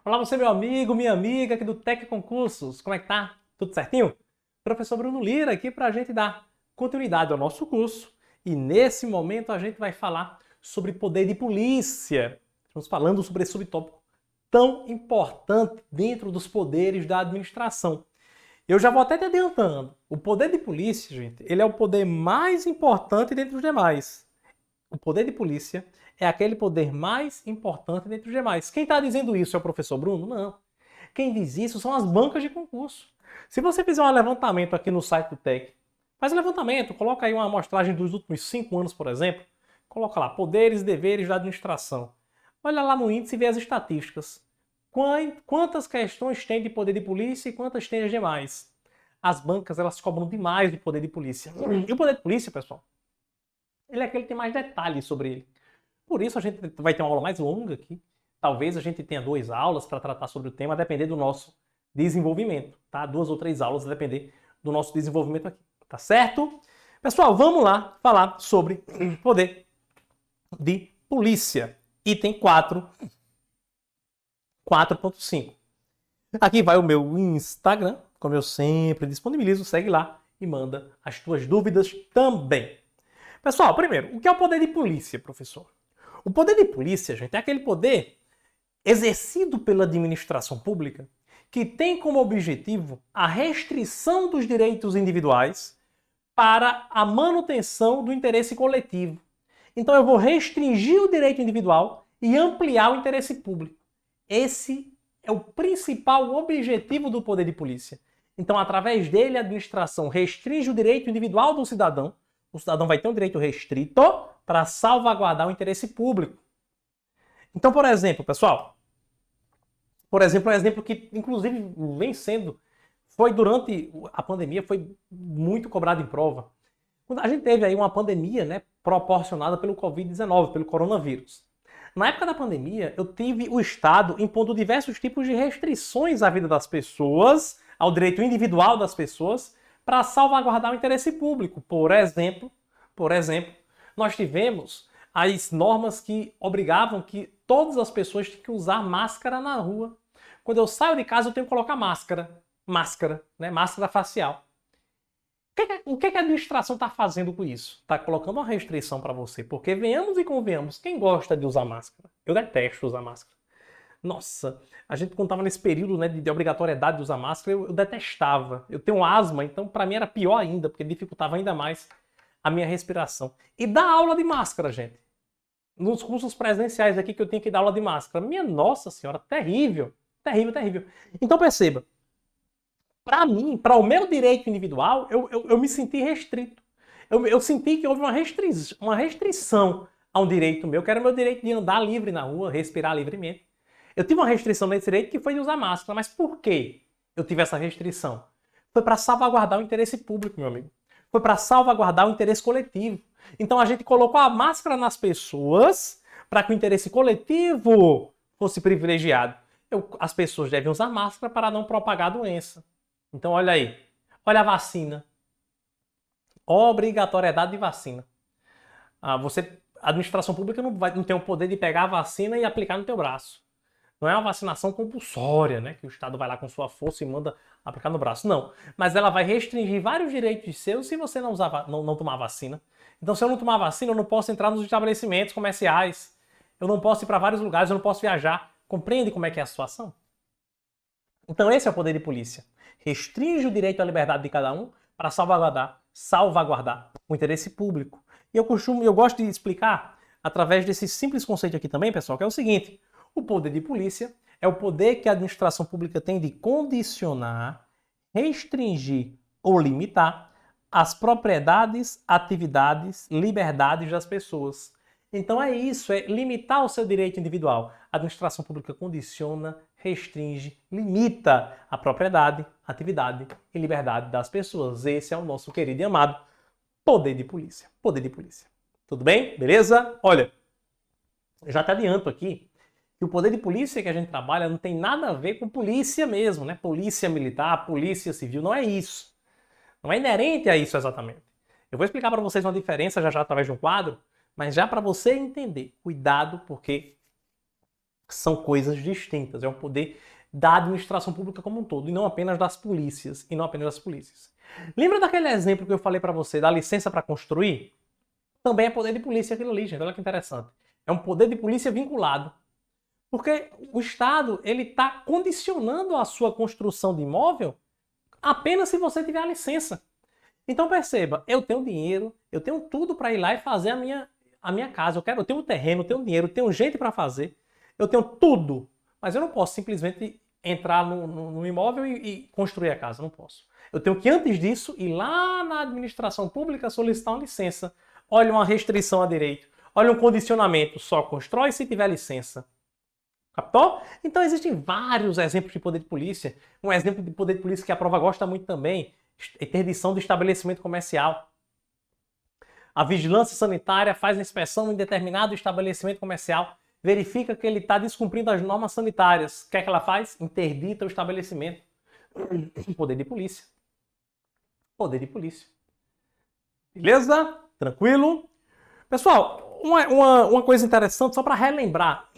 Olá você, meu amigo, minha amiga aqui do Tec Concursos. Como é que tá? Tudo certinho? Professor Bruno Lira aqui para a gente dar continuidade ao nosso curso. E nesse momento a gente vai falar sobre poder de polícia. Estamos falando sobre esse subtópico tão importante dentro dos poderes da administração. Eu já vou até te adiantando. O poder de polícia, gente, ele é o poder mais importante dentre os demais. O poder de polícia é aquele poder mais importante dentre os demais. Quem está dizendo isso é o professor Bruno? Não. Quem diz isso são as bancas de concurso. Se você fizer um levantamento aqui no site do TEC, faz um levantamento, coloca aí uma amostragem dos últimos 5 anos, por exemplo, coloca lá, poderes e deveres da administração. Olha lá no índice e vê as estatísticas. Quantas questões tem de poder de polícia e quantas tem as demais? As bancas, elas cobram demais do poder de polícia. E o poder de polícia, pessoal, ele é aquele que tem mais detalhes sobre ele. Por isso a gente vai ter uma aula mais longa aqui. Talvez a gente tenha 2 aulas para tratar sobre o tema, a depender do nosso desenvolvimento, tá? 2 ou 3 aulas, a depender do nosso desenvolvimento aqui, tá certo? Pessoal, vamos lá falar sobre poder de polícia. Item 4.5. Aqui vai o meu Instagram, como eu sempre disponibilizo, segue lá e manda as tuas dúvidas também. Pessoal, primeiro, o que é o poder de polícia, professor? O poder de polícia, gente, é aquele poder exercido pela administração pública que tem como objetivo a restrição dos direitos individuais para a manutenção do interesse coletivo. Então eu vou restringir o direito individual e ampliar o interesse público. Esse é o principal objetivo do poder de polícia. Então, através dele, a administração restringe o direito individual do cidadão. O cidadão vai ter um direito restrito para salvaguardar o interesse público. Então, por exemplo, pessoal, um exemplo que, inclusive, vem sendo, foi durante a pandemia, foi muito cobrado em prova. Quando a gente teve aí uma pandemia, né, proporcionada pelo Covid-19, pelo coronavírus. Na época da pandemia, eu tive o Estado impondo diversos tipos de restrições à vida das pessoas, ao direito individual das pessoas, para salvaguardar o interesse público. Por exemplo, nós tivemos as normas que obrigavam que todas as pessoas tinham que usar máscara na rua. Quando eu saio de casa, eu tenho que colocar máscara, né? Máscara facial. O que a administração está fazendo com isso? Está colocando uma restrição para você, porque venhamos e convenhamos, quem gosta de usar máscara? Eu detesto usar máscara. Nossa, a gente quando estava nesse período, né, de obrigatoriedade de usar máscara, eu detestava. Eu tenho asma, então para mim era pior ainda, porque dificultava ainda mais a minha respiração. E dar aula de máscara, gente. Nos cursos presenciais aqui que eu tenho que dar aula de máscara. Minha nossa senhora, terrível. Terrível, terrível. Então perceba, para mim, para o meu direito individual, eu me senti restrito. Eu senti que houve uma restrição a um direito meu, que era o meu direito de andar livre na rua, respirar livremente. Eu tive uma restrição nesse direito que foi de usar máscara. Mas por que eu tive essa restrição? Foi para salvaguardar o interesse público, meu amigo. Foi para salvaguardar o interesse coletivo. Então a gente colocou a máscara nas pessoas para que o interesse coletivo fosse privilegiado. As pessoas devem usar máscara para não propagar a doença. Então olha aí, olha a vacina. Obrigatoriedade de vacina. A administração pública não tem o poder de pegar a vacina e aplicar no teu braço. Não é uma vacinação compulsória, né? Que o Estado vai lá com sua força e manda aplicar no braço. Não. Mas ela vai restringir vários direitos seus se você não tomar vacina. Então, se eu não tomar vacina, eu não posso entrar nos estabelecimentos comerciais. Eu não posso ir para vários lugares, eu não posso viajar. Compreende como é que é a situação? Então, esse é o poder de polícia. Restringe o direito à liberdade de cada um para salvaguardar o interesse público. E eu gosto de explicar através desse simples conceito aqui também, pessoal, que é o seguinte: o poder de polícia é o poder que a administração pública tem de condicionar, restringir ou limitar as propriedades, atividades, liberdades das pessoas. Então é isso, é limitar o seu direito individual. A administração pública condiciona, restringe, limita a propriedade, atividade e liberdade das pessoas. Esse é o nosso querido e amado poder de polícia. Poder de polícia. Tudo bem? Beleza? Olha, já te adianto aqui que o poder de polícia que a gente trabalha não tem nada a ver com polícia mesmo, né? Polícia militar, polícia civil, não é isso. Não é inerente a isso exatamente. Eu vou explicar para vocês uma diferença já através de um quadro, mas já para você entender, cuidado, porque são coisas distintas. É um poder da administração pública como um todo, e não apenas das polícias. Lembra daquele exemplo que eu falei para você da licença para construir? Também é poder de polícia aquilo ali, gente. Olha que interessante. É um poder de polícia vinculado. Porque o Estado ele está condicionando a sua construção de imóvel apenas se você tiver a licença. Então perceba, eu tenho dinheiro, eu tenho tudo para ir lá e fazer a minha casa. Eu tenho um terreno, eu tenho dinheiro, eu tenho gente para fazer. Eu tenho tudo, mas eu não posso simplesmente entrar no imóvel e construir a casa. Não posso. Eu tenho que, antes disso, ir lá na administração pública solicitar uma licença. Olha uma restrição a direito. Olha um condicionamento. Só constrói se tiver licença. Captou? Então existem vários exemplos de poder de polícia. Um exemplo de poder de polícia que a prova gosta muito também é interdição do estabelecimento comercial. A vigilância sanitária faz a inspeção em determinado estabelecimento comercial, verifica que ele está descumprindo as normas sanitárias. O que é que ela faz? Interdita o estabelecimento. Poder de polícia. Poder de polícia. Beleza? Tranquilo? Pessoal, uma coisa interessante, só para relembrar.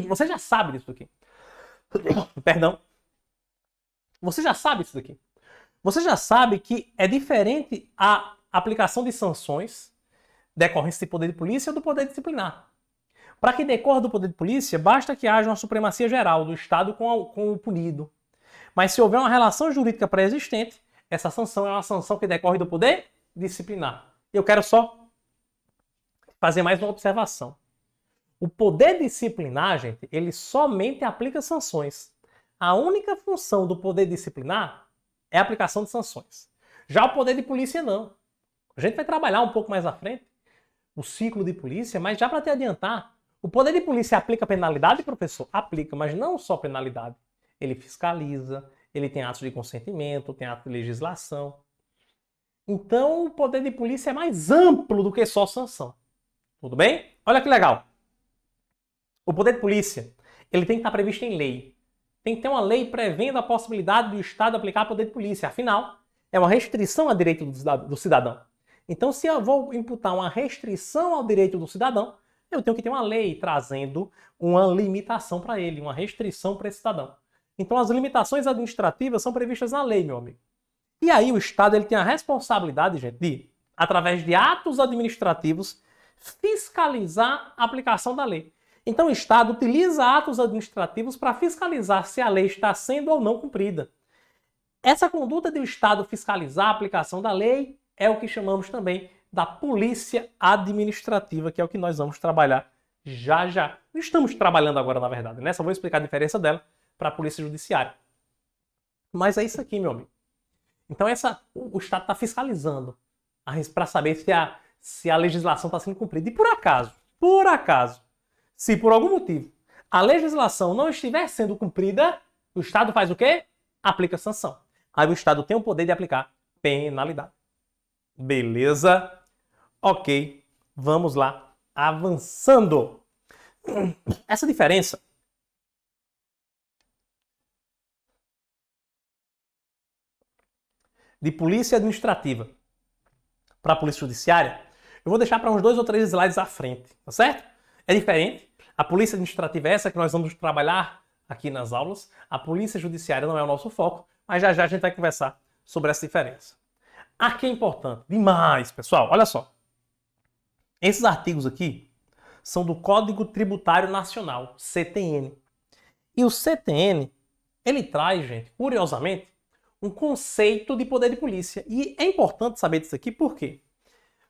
Você já sabe disso aqui. Perdão. Você já sabe isso daqui. Você já sabe que é diferente a aplicação de sanções decorrentes do poder de polícia ou do poder disciplinar. Para que decorra do poder de polícia, basta que haja uma supremacia geral do Estado com o punido. Mas se houver uma relação jurídica pré-existente, essa sanção é uma sanção que decorre do poder disciplinar. Eu quero só fazer mais uma observação. O poder disciplinar, gente, ele somente aplica sanções. A única função do poder disciplinar é a aplicação de sanções. Já o poder de polícia, não. A gente vai trabalhar um pouco mais à frente o ciclo de polícia, mas já para te adiantar, o poder de polícia aplica penalidade, professor? Aplica, mas não só penalidade. Ele fiscaliza, ele tem atos de consentimento, tem atos de legislação. Então, o poder de polícia é mais amplo do que só sanção. Tudo bem? Olha que legal. O poder de polícia, ele tem que estar previsto em lei. Tem que ter uma lei prevendo a possibilidade do Estado aplicar poder de polícia. Afinal, é uma restrição ao direito do cidadão. Então, se eu vou imputar uma restrição ao direito do cidadão, eu tenho que ter uma lei trazendo uma limitação para ele, uma restrição para esse cidadão. Então, as limitações administrativas são previstas na lei, meu amigo. E aí o Estado ele tem a responsabilidade, gente, de, através de atos administrativos, fiscalizar a aplicação da lei. Então, o Estado utiliza atos administrativos para fiscalizar se a lei está sendo ou não cumprida. Essa conduta do Estado fiscalizar a aplicação da lei é o que chamamos também da polícia administrativa, que é o que nós vamos trabalhar já já. Estamos trabalhando agora, na verdade, né? Só vou explicar a diferença dela para a polícia judiciária. Mas é isso aqui, meu amigo. Então, o Estado está fiscalizando para saber se a legislação está sendo cumprida. E por acaso, se por algum motivo a legislação não estiver sendo cumprida, o Estado faz o quê? Aplica sanção. Aí o Estado tem o poder de aplicar penalidade. Beleza? Ok. Vamos lá. Avançando. Essa diferença de polícia administrativa para a polícia judiciária, eu vou deixar para uns 2 ou 3 slides à frente, tá certo? É diferente. A polícia administrativa é essa que nós vamos trabalhar aqui nas aulas. A polícia judiciária não é o nosso foco, mas já já a gente vai conversar sobre essa diferença. Aqui é importante demais, pessoal. Olha só. Esses artigos aqui são do Código Tributário Nacional, CTN. E o CTN, ele traz, gente, curiosamente, um conceito de poder de polícia. E é importante saber disso aqui, por quê?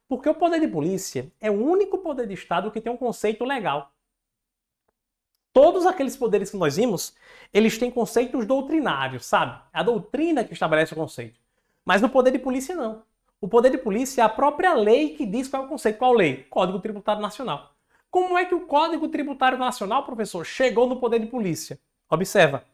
Porque o poder de polícia é o único poder de Estado que tem um conceito legal. Todos aqueles poderes que nós vimos, eles têm conceitos doutrinários, sabe? É a doutrina que estabelece o conceito. Mas no poder de polícia, não. O poder de polícia é a própria lei que diz qual é o conceito. Qual lei? Código Tributário Nacional. Como é que o Código Tributário Nacional, professor, chegou no poder de polícia? Observa.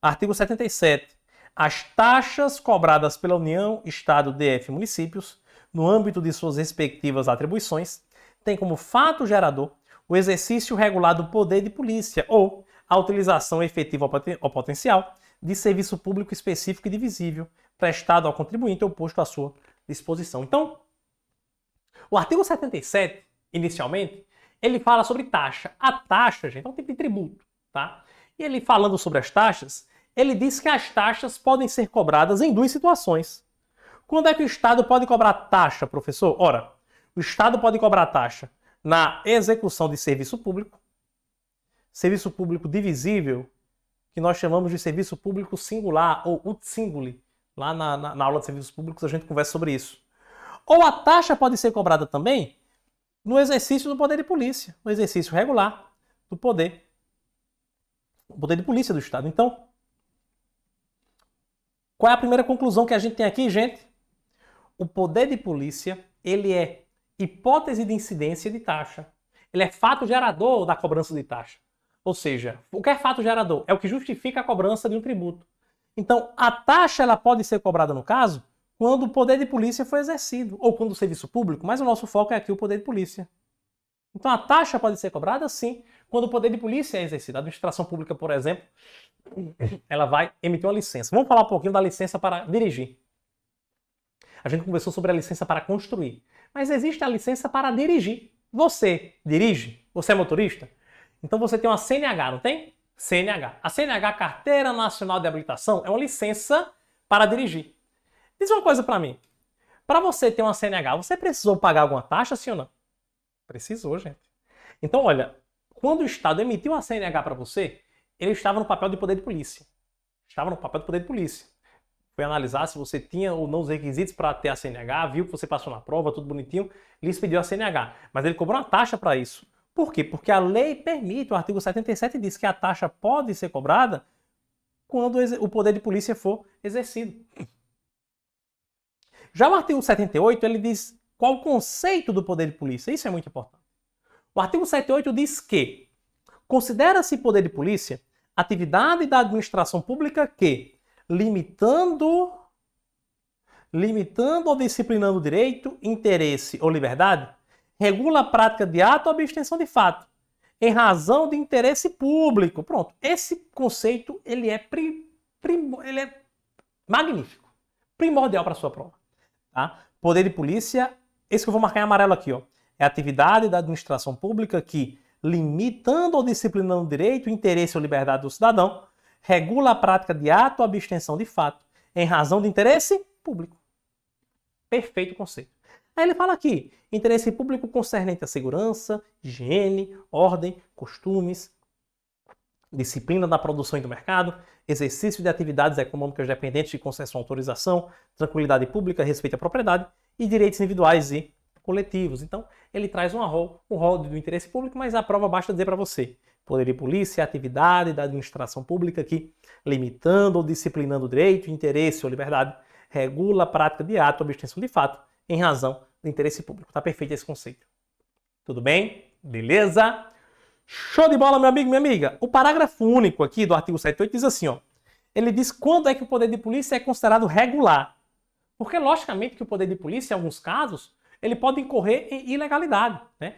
Artigo 77. As taxas cobradas pela União, Estado, DF e municípios, no âmbito de suas respectivas atribuições, têm como fato gerador o exercício regular do poder de polícia ou a utilização efetiva ou potencial de serviço público específico e divisível prestado ao contribuinte ou posto à sua disposição. Então, o artigo 77, inicialmente, ele fala sobre taxa. A taxa, gente, é um tipo de tributo, tá? E ele falando sobre as taxas, ele diz que as taxas podem ser cobradas em duas situações. Quando é que o Estado pode cobrar taxa, professor? Ora, o Estado pode cobrar taxa na execução de serviço público divisível, que nós chamamos de serviço público singular, ou ut singuli. Lá na aula de serviços públicos a gente conversa sobre isso. Ou a taxa pode ser cobrada também no exercício do poder de polícia, no exercício regular do poder. O poder de polícia do Estado. Então, qual é a primeira conclusão que a gente tem aqui, gente? O poder de polícia, ele é hipótese de incidência de taxa. Ele é fato gerador da cobrança de taxa. Ou seja, o que é fato gerador? É o que justifica a cobrança de um tributo. Então, a taxa ela pode ser cobrada, no caso, quando o poder de polícia foi exercido, ou quando o serviço público, mas o nosso foco é aqui o poder de polícia. Então, a taxa pode ser cobrada, sim, quando o poder de polícia é exercido. A administração pública, por exemplo, ela vai emitir uma licença. Vamos falar um pouquinho da licença para dirigir. A gente conversou sobre a licença para construir. Mas existe a licença para dirigir. Você dirige? Você é motorista? Então você tem uma CNH, não tem? CNH. A CNH, Carteira Nacional de Habilitação, é uma licença para dirigir. Diz uma coisa para mim. Para você ter uma CNH, você precisou pagar alguma taxa, sim ou não? Precisou, gente. Então, olha, quando o Estado emitiu a CNH para você, ele estava no papel de poder de polícia. Estava no papel de poder de polícia. Foi analisar se você tinha ou não os requisitos para ter a CNH, viu que você passou na prova, tudo bonitinho, lhes pediu a CNH. Mas ele cobrou uma taxa para isso. Por quê? Porque a lei permite, o artigo 77 diz que a taxa pode ser cobrada quando o poder de polícia for exercido. Já o artigo 78, ele diz qual o conceito do poder de polícia. Isso é muito importante. O artigo 78 diz que considera-se poder de polícia atividade da administração pública que, limitando ou disciplinando o direito, interesse ou liberdade, regula a prática de ato ou abstenção de fato, em razão de interesse público. Pronto. Esse conceito, ele é magnífico. Primordial para a sua prova. Tá? Poder de polícia, esse que eu vou marcar em amarelo aqui, ó, é a atividade da administração pública que, limitando ou disciplinando o direito, interesse ou liberdade do cidadão, regula a prática de ato ou abstenção de fato, em razão de interesse público. Perfeito conceito. Aí ele fala aqui, interesse público concernente à segurança, higiene, ordem, costumes, disciplina da produção e do mercado, exercício de atividades econômicas dependentes de concessão ou autorização, tranquilidade pública, respeito à propriedade e direitos individuais e coletivos. Então, ele traz um rol do interesse público, mas a prova basta dizer para você. Poder de polícia é a atividade da administração pública que, limitando ou disciplinando o direito, interesse ou liberdade, regula a prática de ato ou abstenção de fato, em razão do interesse público. Tá perfeito esse conceito. Tudo bem? Beleza? Show de bola, meu amigo, minha amiga. O parágrafo único aqui do artigo 78 diz assim, ó. Ele diz quando é que o poder de polícia é considerado regular. Porque, logicamente, que o poder de polícia, em alguns casos, ele pode incorrer em ilegalidade, né?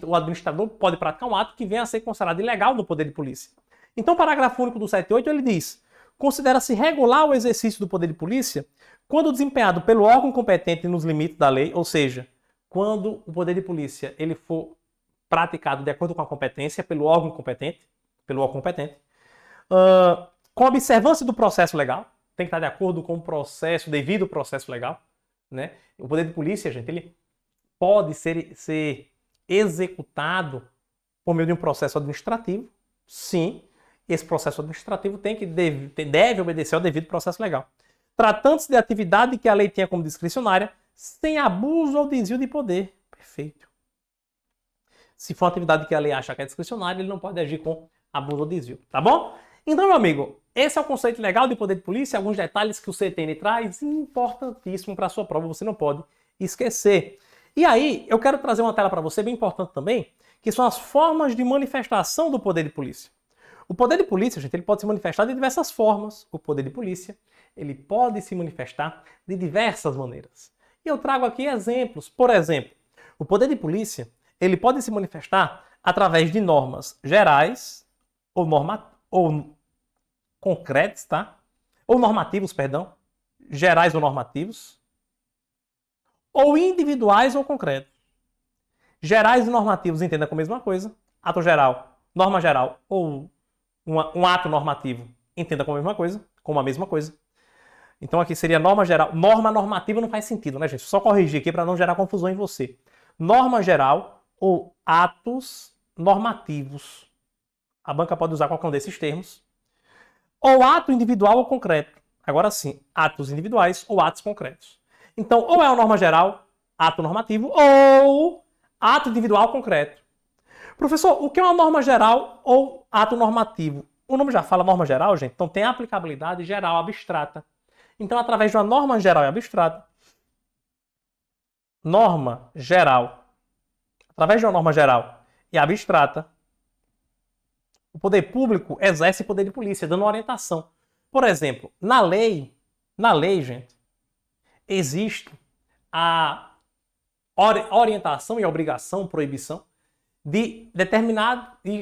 O administrador pode praticar um ato que venha a ser considerado ilegal no poder de polícia. Então, o parágrafo único do 78, ele diz: considera-se regular o exercício do poder de polícia quando desempenhado pelo órgão competente nos limites da lei, ou seja, quando o poder de polícia ele for praticado de acordo com a competência pelo órgão competente, com observância do processo legal, tem que estar de acordo com o processo, devido ao processo legal, né? O poder de polícia, gente, ele pode ser executado por meio de um processo administrativo, sim. Esse processo administrativo deve obedecer ao devido processo legal. Tratando-se de atividade que a lei tenha como discricionária, sem abuso ou desvio de poder. Perfeito. Se for uma atividade que a lei acha que é discricionária, ele não pode agir com abuso ou desvio, tá bom? Então, meu amigo, esse é o conceito legal de poder de polícia, alguns detalhes que o CTN traz, importantíssimo para a sua prova, você não pode esquecer. E aí, eu quero trazer uma tela para você, bem importante também, que são as formas de manifestação do poder de polícia. O poder de polícia, gente, ele pode se manifestar de diversas formas. O poder de polícia, ele pode se manifestar de diversas maneiras. E eu trago aqui exemplos. Por exemplo, o poder de polícia, ele pode se manifestar através de normas gerais ou concretas, tá? Ou normativos, perdão. Gerais ou normativos. ou individuais ou concretos. Gerais e normativos entenda como a mesma coisa. Ato geral, norma geral ou um ato normativo entenda como a mesma coisa, como a mesma coisa. Então aqui seria norma geral. Norma normativa não faz sentido, né, gente? Só corrigir aqui para não gerar confusão em você. Norma geral ou atos normativos. A banca pode usar qualquer um desses termos. Ou ato individual ou concreto. Agora sim, atos individuais ou atos concretos. Então, ou é uma norma geral, ato normativo, ou ato individual concreto. Professor, o que é uma norma geral ou ato normativo? O nome já fala norma geral, gente, então tem aplicabilidade geral abstrata. Então, através de uma norma geral e abstrata, através de uma norma geral e abstrata, o poder público exerce poder de polícia, dando orientação. Por exemplo, na lei, gente, existe a orientação e obrigação, proibição, de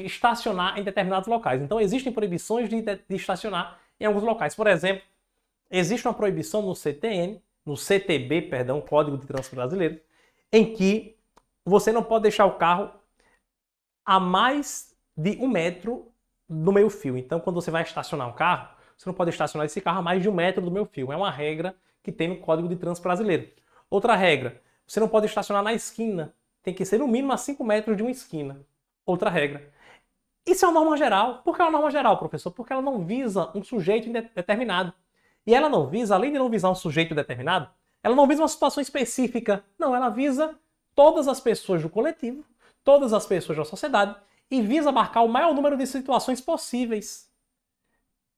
estacionar em determinados locais. Então, existem proibições de estacionar em alguns locais. Por exemplo, existe uma proibição no CTB, perdão, Código de Trânsito Brasileiro, em que você não pode deixar o carro a mais de 1 metro do meio-fio. Então, quando você vai estacionar um carro, você não pode estacionar esse carro a mais de 1 metro do meio-fio. É uma regra que tem no Código de Trânsito Brasileiro. Outra regra, você não pode estacionar na esquina. Tem que ser no mínimo a 5 metros de uma esquina. Outra regra. Isso é uma norma geral. Por que é uma norma geral, professor? Porque ela não visa um sujeito determinado. E ela não visa, além de não visar um sujeito determinado, ela não visa uma situação específica. Não, ela visa todas as pessoas do coletivo, todas as pessoas da sociedade, e visa abarcar o maior número de situações possíveis.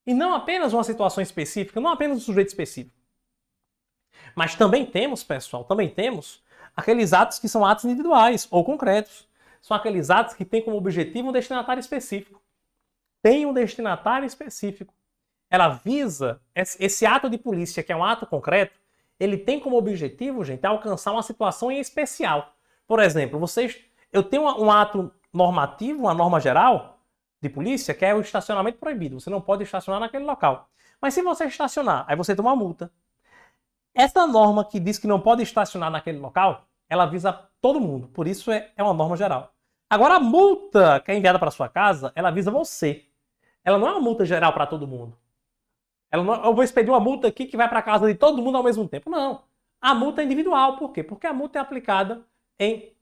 E não apenas uma situação específica, não apenas um sujeito específico. Mas também temos, pessoal, aqueles atos que são atos individuais ou concretos. São aqueles atos que têm como objetivo um destinatário específico. Tem um destinatário específico. Ela visa, esse ato de polícia, que é um ato concreto, ele tem como objetivo, gente, alcançar uma situação em especial. Por exemplo, eu tenho um ato normativo, uma norma geral de polícia, que é o estacionamento proibido. Você não pode estacionar naquele local. Mas se você estacionar, aí você toma uma multa. Essa norma que diz que não pode estacionar naquele local, ela visa todo mundo. Por isso é uma norma geral. Agora, a multa que é enviada para sua casa, ela visa você. Ela não é uma multa geral para todo mundo. Eu vou expedir uma multa aqui que vai para casa de todo mundo ao mesmo tempo. Não. A multa é individual. Por quê? Porque a multa é aplicada em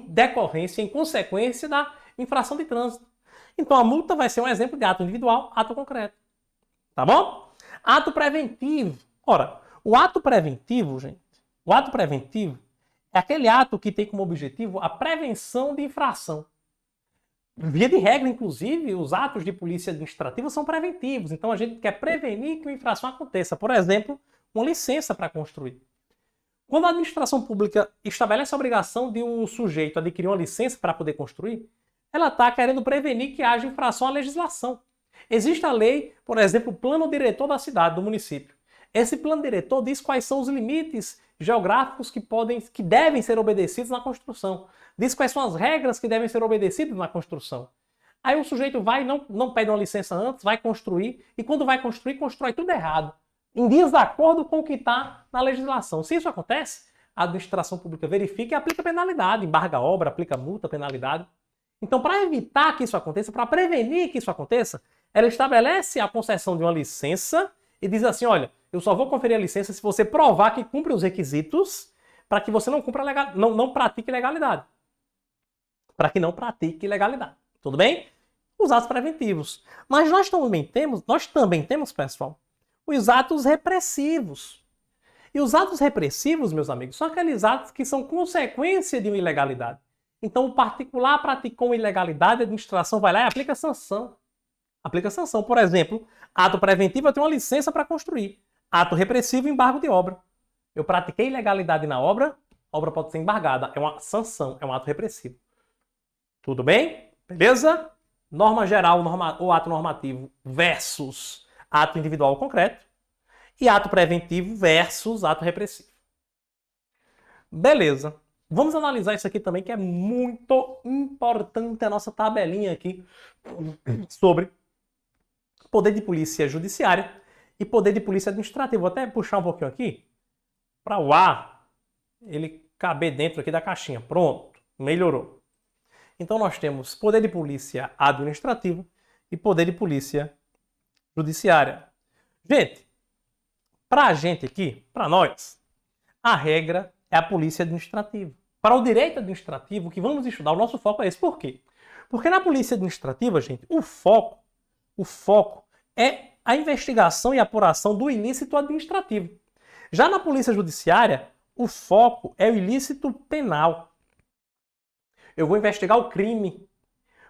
decorrência, em consequência da infração de trânsito. Então, a multa vai ser um exemplo de ato individual, ato concreto. Tá bom? Ato preventivo. Ora, o ato preventivo, gente, é aquele ato que tem como objetivo a prevenção de infração. Via de regra, inclusive, os atos de polícia administrativa são preventivos. Então, a gente quer prevenir que uma infração aconteça. Por exemplo, uma licença para construir. Quando a administração pública estabelece a obrigação de um sujeito adquirir uma licença para poder construir, ela está querendo prevenir que haja infração à legislação. Existe a lei, por exemplo, o plano diretor da cidade, do município. Esse plano diretor diz quais são os limites geográficos que devem ser obedecidos na construção. Diz quais são as regras que devem ser obedecidas na construção. Aí o sujeito vai, não pede uma licença antes, vai construir, e quando vai construir, constrói tudo errado, em desacordo com o que está na legislação. Se isso acontece, a administração pública verifica e aplica penalidade, embarga a obra, aplica multa, penalidade. Então, para evitar que isso aconteça, para prevenir que isso aconteça, ela estabelece a concessão de uma licença e diz assim, olha, eu só vou conferir a licença se você provar que cumpre os requisitos para que você não pratique ilegalidade. Para que não pratique ilegalidade. Tudo bem? Os atos preventivos. Mas nós também temos, pessoal, os atos repressivos. E os atos repressivos, meus amigos, são aqueles atos que são consequência de uma ilegalidade. Então, o particular praticou uma ilegalidade, a administração vai lá e aplica sanção. Aplica sanção. Por exemplo, ato preventivo, eu tenho uma licença para construir. Ato repressivo, embargo de obra. Eu pratiquei ilegalidade na obra, a obra pode ser embargada. É uma sanção, é um ato repressivo. Tudo bem? Beleza? Norma geral ou ato normativo versus ato individual concreto. E ato preventivo versus ato repressivo. Beleza. Vamos analisar isso aqui também, que é muito importante a nossa tabelinha aqui sobre poder de polícia judiciária e poder de polícia administrativa. Vou até puxar um pouquinho aqui para o ar ele caber dentro aqui da caixinha. Pronto, melhorou. Então nós temos poder de polícia administrativo e poder de polícia judiciária. Gente, para a gente aqui, para nós, a regra é a polícia administrativa. Para o direito administrativo que vamos estudar, o nosso foco é esse. Por quê? Porque na polícia administrativa, gente, o foco é a investigação e apuração do ilícito administrativo. Já na polícia judiciária, o foco é o ilícito penal. Eu vou investigar o crime.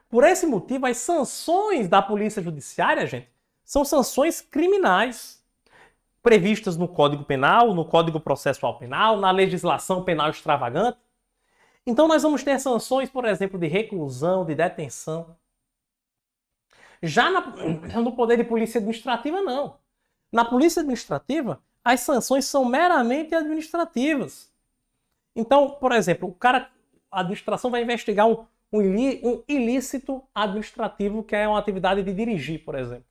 Por esse motivo, as sanções da polícia judiciária, gente, são sanções criminais, previstas no Código Penal, no Código Processual Penal, na legislação penal extravagante. Então nós vamos ter sanções, por exemplo, de reclusão, de detenção. Já no poder de polícia administrativa, não. Na polícia administrativa, as sanções são meramente administrativas. Então, por exemplo, a administração vai investigar um ilícito administrativo, que é uma atividade de dirigir, por exemplo.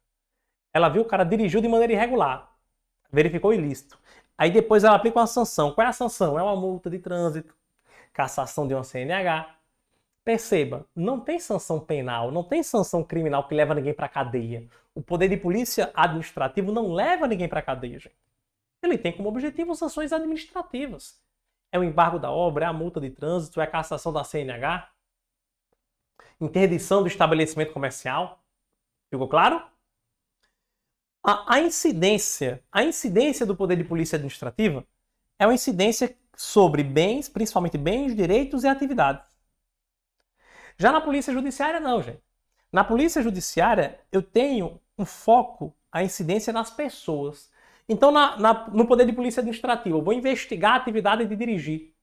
Ela viu o cara dirigiu de maneira irregular, verificou o ilícito. Aí depois ela aplica uma sanção. Qual é a sanção? É uma multa de trânsito, cassação de uma CNH. Perceba, não tem sanção penal, não tem sanção criminal que leva ninguém para a cadeia. O poder de polícia administrativo não leva ninguém para a cadeia, gente. Ele tem como objetivo sanções administrativas. É o embargo da obra, é a multa de trânsito, é a cassação da CNH, interdição do estabelecimento comercial. Ficou claro? A incidência do poder de polícia administrativa é uma incidência sobre bens, principalmente bens, direitos e atividades. Já na polícia judiciária, não, gente. Na polícia judiciária, eu tenho um foco, a incidência nas pessoas. Então, no poder de polícia administrativa, eu vou investigar a atividade de dirigir.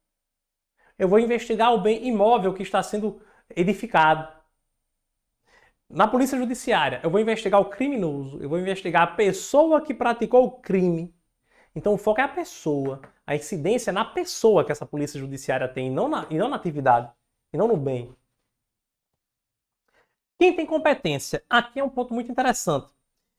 Eu vou investigar o bem imóvel que está sendo edificado. Na polícia judiciária, eu vou investigar o criminoso, eu vou investigar a pessoa que praticou o crime. Então o foco é a pessoa, a incidência é na pessoa que essa polícia judiciária tem, e não na atividade, e não no bem. Quem tem competência? Aqui é um ponto muito interessante.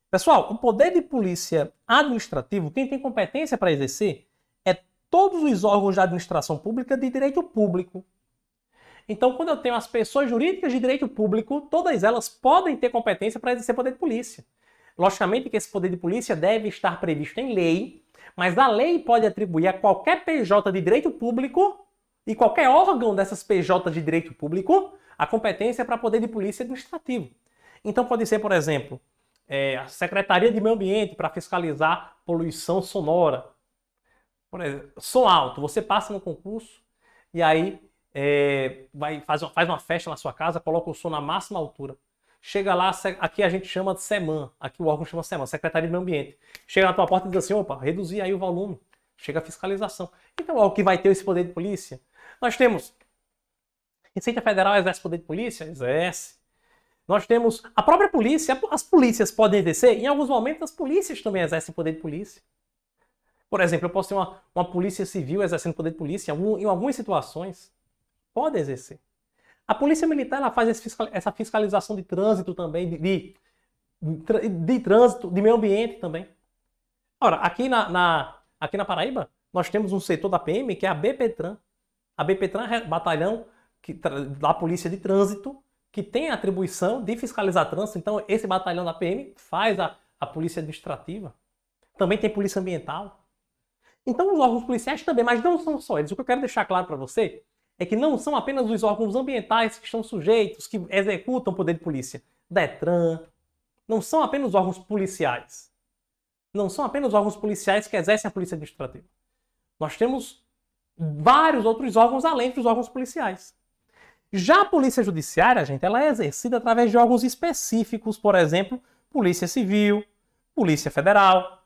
Pessoal, o poder de polícia administrativo, quem tem competência para exercer é todos os órgãos da administração pública de direito público. Então, quando eu tenho as pessoas jurídicas de direito público, todas elas podem ter competência para exercer poder de polícia. Logicamente que esse poder de polícia deve estar previsto em lei, mas a lei pode atribuir a qualquer PJ de direito público e qualquer órgão dessas PJ de direito público a competência para poder de polícia administrativo. Então pode ser, por exemplo, a Secretaria de Meio Ambiente para fiscalizar poluição sonora. Por exemplo, som alto, você passa no concurso e aí faz uma festa na sua casa, coloca o som na máxima altura. Chega lá, aqui a gente chama de SEMAN, aqui o órgão chama SEMAN, Secretaria de Meio Ambiente. Chega na tua porta e diz assim, opa, reduzir aí o volume. Chega a fiscalização. Então, o que vai ter esse poder de polícia? Nós temos Receita Federal exerce poder de polícia? Exerce. Nós temos a própria polícia, as polícias podem exercer, em alguns momentos as polícias também exercem poder de polícia. Por exemplo, eu posso ter uma polícia civil exercendo poder de polícia em algumas situações. Pode exercer. A polícia militar ela faz essa fiscalização de trânsito também, de trânsito, de meio ambiente também. Ora, aqui na Paraíba, nós temos um setor da PM que é a BPTran. A BPTran é batalhão da Polícia de Trânsito, que tem a atribuição de fiscalizar trânsito. Então, esse batalhão da PM faz a polícia administrativa. Também tem polícia ambiental. Então, os órgãos policiais também, mas não são só eles. O que eu quero deixar claro para você é que não são apenas os órgãos ambientais que estão sujeitos, que executam o poder de polícia. DETRAN, não são apenas os órgãos policiais. Não são apenas os órgãos policiais que exercem a polícia administrativa. Nós temos vários outros órgãos além dos órgãos policiais. Já a polícia judiciária, gente, ela é exercida através de órgãos específicos, por exemplo, Polícia Civil, Polícia Federal,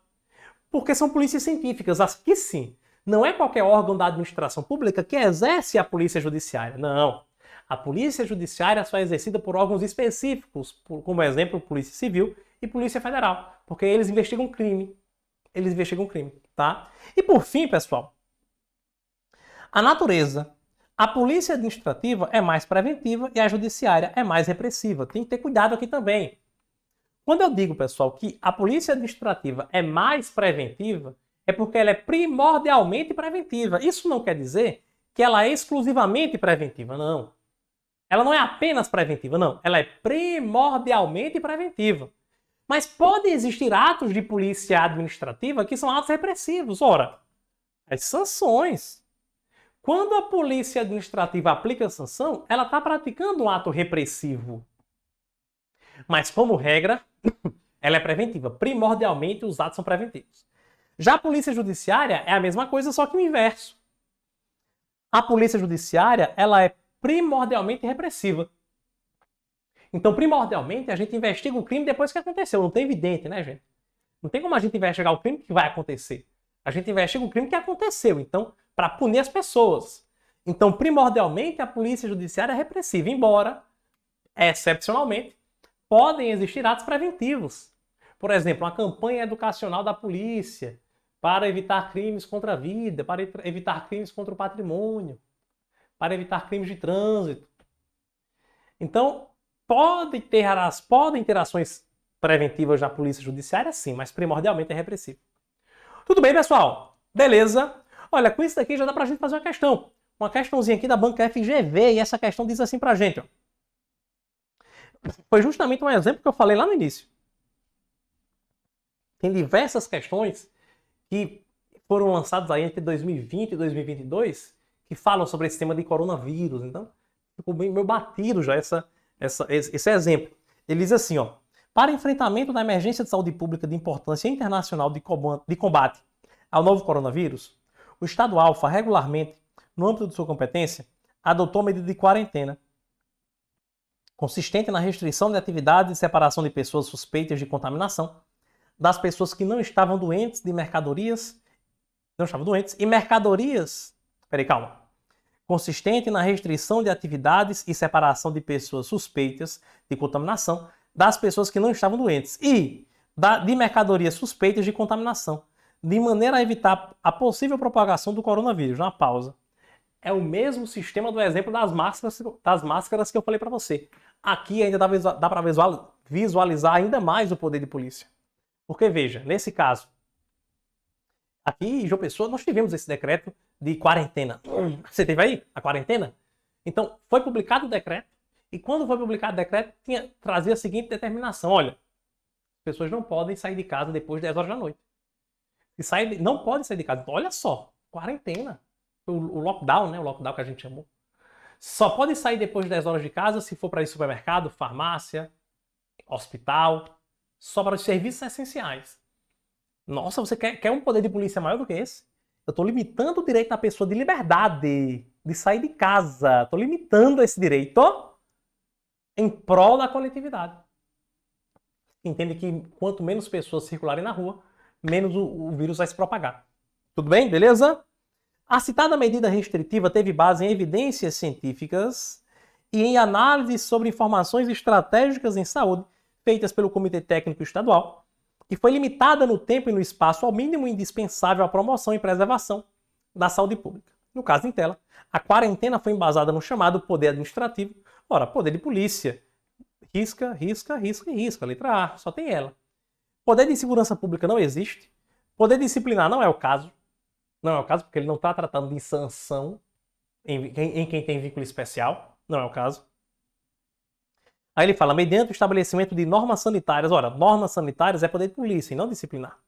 porque são polícias científicas. Aqui sim, não é qualquer órgão da administração pública que exerce a polícia judiciária, não. A polícia judiciária só é exercida por órgãos específicos, como exemplo, Polícia Civil e Polícia Federal, porque eles investigam crime. Eles investigam crime, tá? E por fim, pessoal, a natureza. A polícia administrativa é mais preventiva e a judiciária é mais repressiva. Tem que ter cuidado aqui também. Quando eu digo, pessoal, que a polícia administrativa é mais preventiva, é porque ela é primordialmente preventiva. Isso não quer dizer que ela é exclusivamente preventiva, não. Ela não é apenas preventiva, não. Ela é primordialmente preventiva. Mas podem existir atos de polícia administrativa que são atos repressivos. Ora, as sanções. Quando a polícia administrativa aplica a sanção, ela está praticando um ato repressivo. Mas, como regra, ela é preventiva. Primordialmente, os atos são preventivos. Já a polícia judiciária é a mesma coisa, só que o inverso. A polícia judiciária, ela é primordialmente repressiva. Então, primordialmente, a gente investiga o crime depois que aconteceu. Não tem evidente, né, gente? Não tem como a gente investigar o crime que vai acontecer. A gente investiga o crime que aconteceu, então, para punir as pessoas. Então, primordialmente, a polícia judiciária é repressiva, embora, excepcionalmente, podem existir atos preventivos. Por exemplo, uma campanha educacional da polícia para evitar crimes contra a vida, para evitar crimes contra o patrimônio, para evitar crimes de trânsito. Então, podem ter ações preventivas da polícia judiciária, sim, mas primordialmente é repressivo. Tudo bem, pessoal? Beleza? Olha, com isso daqui já dá pra gente fazer uma questão. Uma questãozinha aqui da banca FGV, e essa questão diz assim pra gente, ó. Foi justamente um exemplo que eu falei lá no início. Tem diversas questões que foram lançadas aí entre 2020 e 2022 que falam sobre esse tema de coronavírus. Então, ficou meio batido já esse exemplo. Ele diz assim, ó. Para enfrentamento da emergência de saúde pública de importância internacional de combate ao novo coronavírus, o Estado Alfa regularmente, no âmbito de sua competência, adotou medida de quarentena consistente na restrição de atividades e separação de pessoas suspeitas de contaminação das pessoas que não estavam doentes de mercadorias, e mercadorias, consistente na restrição de atividades e separação de pessoas suspeitas de contaminação das pessoas que não estavam doentes e de mercadorias suspeitas de contaminação, de maneira a evitar a possível propagação do coronavírus. Uma pausa. É o mesmo sistema do exemplo das máscaras que eu falei para você. Aqui ainda dá para visualizar ainda mais o poder de polícia. Porque, veja, nesse caso, aqui em João Pessoa, nós tivemos esse decreto de quarentena. Você teve aí a quarentena? Então, foi publicado o decreto, e quando foi publicado o decreto, trazia a seguinte determinação. Olha, as pessoas não podem sair de casa depois de 10 horas da noite. Não podem sair de casa. Então, olha só, quarentena. O lockdown, né? O lockdown que a gente chamou. Só pode sair depois de 10 horas de casa se for para ir supermercado, farmácia, hospital, só para os serviços essenciais. Nossa, você quer um poder de polícia maior do que esse? Eu estou limitando o direito da pessoa de liberdade, de sair de casa. Estou limitando esse direito em prol da coletividade. Entende que quanto menos pessoas circularem na rua, menos o vírus vai se propagar. Tudo bem? Beleza? A citada medida restritiva teve base em evidências científicas e em análises sobre informações estratégicas em saúde feitas pelo Comitê Técnico Estadual, que foi limitada no tempo e no espaço ao mínimo indispensável à promoção e preservação da saúde pública. No caso em tela, a quarentena foi embasada no chamado poder administrativo. Ora, poder de polícia. Risca, risca, risca e risca. Letra A, só tem ela. Poder de segurança pública não existe. Poder disciplinar não é o caso. Não é o caso porque ele não está tratando de sanção em quem tem vínculo especial. Não é o caso. Aí ele fala, mediante o estabelecimento de normas sanitárias. Ora, normas sanitárias é poder de polícia e não disciplinar.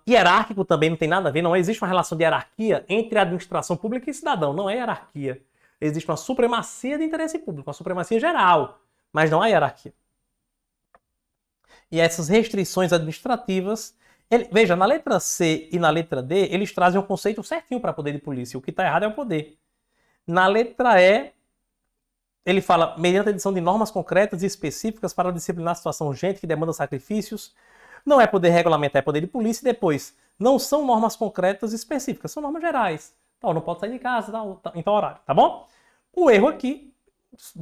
Hierárquico também não tem nada a ver. Não existe uma relação de hierarquia entre a administração pública e cidadão. Não é hierarquia. Existe uma supremacia de interesse público, uma supremacia geral, mas não há hierarquia. E essas restrições administrativas, veja, na letra C e na letra D, eles trazem um conceito certinho para poder de polícia. O que está errado é o poder. Na letra E, ele fala, mediante a edição de normas concretas e específicas para disciplinar a situação urgente que demanda sacrifícios, não é poder regulamentar, é poder de polícia. E depois, não são normas concretas e específicas, são normas gerais. Então, não pode sair de casa em tal horário, tá bom? O erro aqui,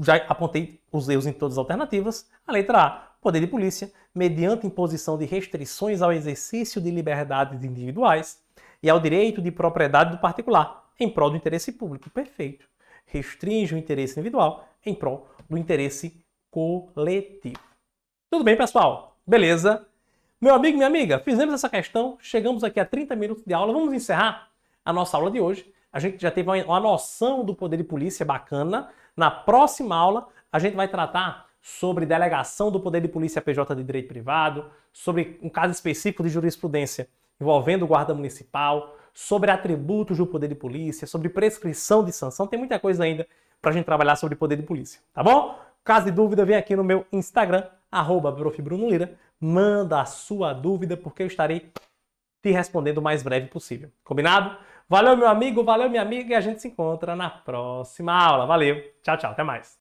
já apontei os erros em todas as alternativas. A letra A, poder de polícia, mediante imposição de restrições ao exercício de liberdades individuais e ao direito de propriedade do particular, em prol do interesse público. Perfeito. Restringe o interesse individual em prol do interesse coletivo. Tudo bem, pessoal? Beleza? Meu amigo, minha amiga, fizemos essa questão, chegamos aqui a 30 minutos de aula, vamos encerrar a nossa aula de hoje. A gente já teve uma noção do poder de polícia bacana. Na próxima aula, a gente vai tratar sobre delegação do poder de polícia PJ de direito privado, sobre um caso específico de jurisprudência envolvendo o guarda municipal, sobre atributos do poder de polícia, sobre prescrição de sanção. Tem muita coisa ainda pra gente trabalhar sobre poder de polícia, tá bom? Caso de dúvida, vem aqui no meu Instagram, @profBrunoLira, manda a sua dúvida, porque eu estarei te respondendo o mais breve possível. Combinado? Valeu, meu amigo, valeu, minha amiga, e a gente se encontra na próxima aula. Valeu, tchau, tchau, até mais.